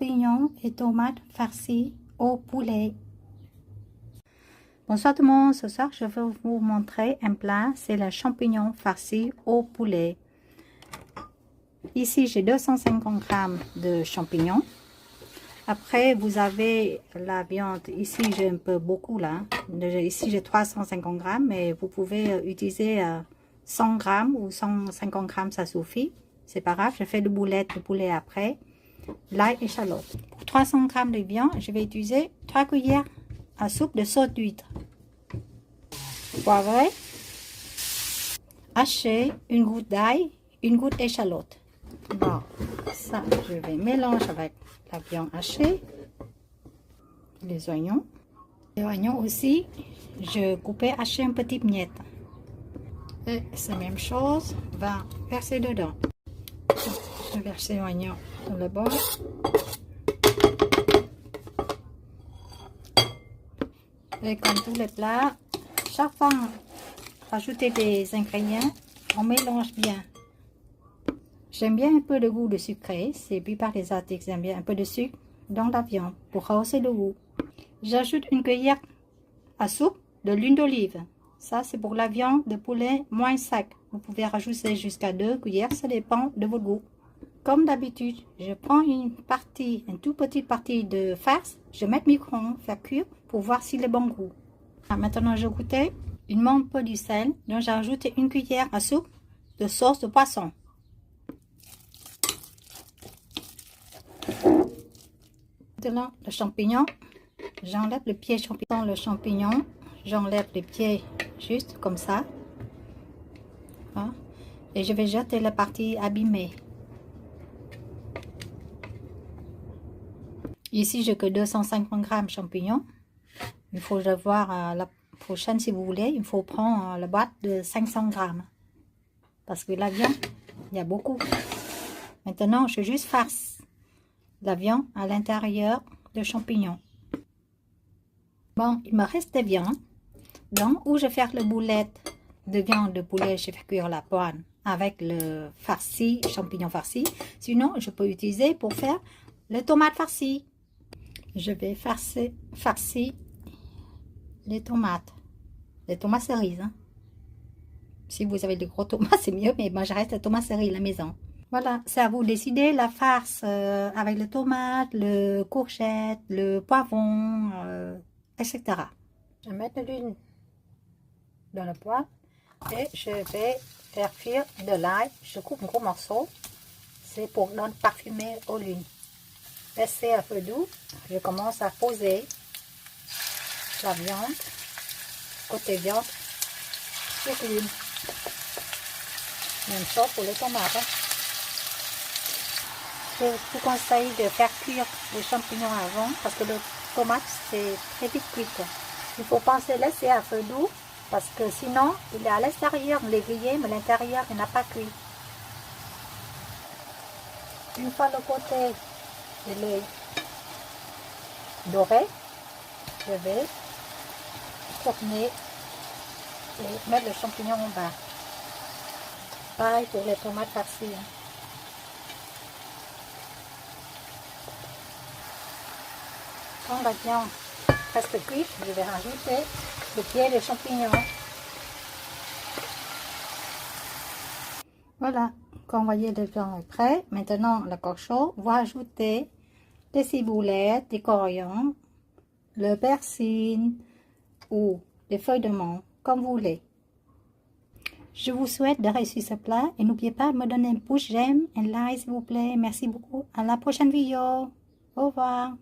champignons et tomates farcies au poulet. Bonsoir tout le monde, ce soir je vais vous montrer un plat, c'est le champignon farci au poulet. Ici j'ai 250 g de champignons. Après vous avez la viande, ici j'ai un peu beaucoup là, ici j'ai 350 g, mais vous pouvez utiliser 100 g ou 150 g, ça suffit. C'est pas grave, je fais le boulette de poulet après. L'ail et échalote. Pour 300 g de viande, je vais utiliser 3 cuillères à soupe de sauce d'huître. Poivré, haché, une goutte d'ail, une goutte d'échalote. Bon, ça je vais mélanger avec la viande hachée, les oignons. Les oignons aussi, je coupais haché en petites miettes. Et c'est la même chose, on va verser dedans. Je vais verser l'oignon dans le bol. Et comme tous les plats, chaque fois rajouter des ingrédients, on mélange bien. J'aime bien un peu de goût de sucré, c'est puis par les articles, j'aime bien un peu de sucre dans la viande pour rehausser le goût. J'ajoute une cuillère à soupe de l'huile d'olive. Ça c'est pour la viande de poulet moins sec. Vous pouvez rajouter jusqu'à 2 cuillères, ça dépend de votre goût. Comme d'habitude, je prends une toute petite partie de farce, je mets le micro-ondes, faire cuire pour voir s'il est bon goût. Maintenant, je goûte une monte peu du sel, donc j'ai ajouté une cuillère à soupe de sauce de poisson. Maintenant, le champignon, j'enlève le pied champignon. Le champignon, j'enlève les pieds juste comme ça. Et je vais jeter la partie abîmée. Ici, j'ai que 250 g de champignons. Il faut le voir à la prochaine si vous voulez. Il faut prendre la boîte de 500 g. Parce que la viande, il y a beaucoup. Maintenant, je juste farce la viande à l'intérieur de champignons. Bon, il me reste des viandes. Donc, où je vais faire le boulette de viande de poulet, je vais faire cuire la poêle avec le farci, champignon farci. Sinon, je peux utiliser pour faire le tomate farci. Je vais farcer les tomates cerises. Hein. Si vous avez de gros tomates, c'est mieux, mais moi je reste tomates cerises à la maison. Voilà, c'est à vous de décider la farce avec les tomates, le courgette, le poivron, etc. Je vais mettre de l'huile dans le poêle et je vais faire cuire de l'ail. Je coupe un gros morceau, c'est pour donner parfumer au l'huile. Laissez à feu doux, je commence à poser la viande, côté viande, sur l'huile. Même chose pour les tomates. Hein. Je vous conseille de faire cuire les champignons avant parce que le tomate c'est très vite cuit. Il faut penser laisser à feu doux parce que sinon il est à l'extérieur, on l'a grillé, mais l'intérieur il n'a pas cuit. Une fois le côté il est doré, je vais tourner et mettre le champignon en bas. Pareil pour les tomates farcies. Hein. Quand la viande presque cuite, je vais rajouter le pied de champignons. Voilà, quand vous voyez le viande est prêt, maintenant le coq chaud, vous ajoutez des ciboulettes, des coriandres, le persil ou des feuilles de menthe, comme vous voulez. Je vous souhaite de réussir ce plat et n'oubliez pas de me donner un pouce j'aime, un like s'il vous plaît. Merci beaucoup. À la prochaine vidéo. Au revoir.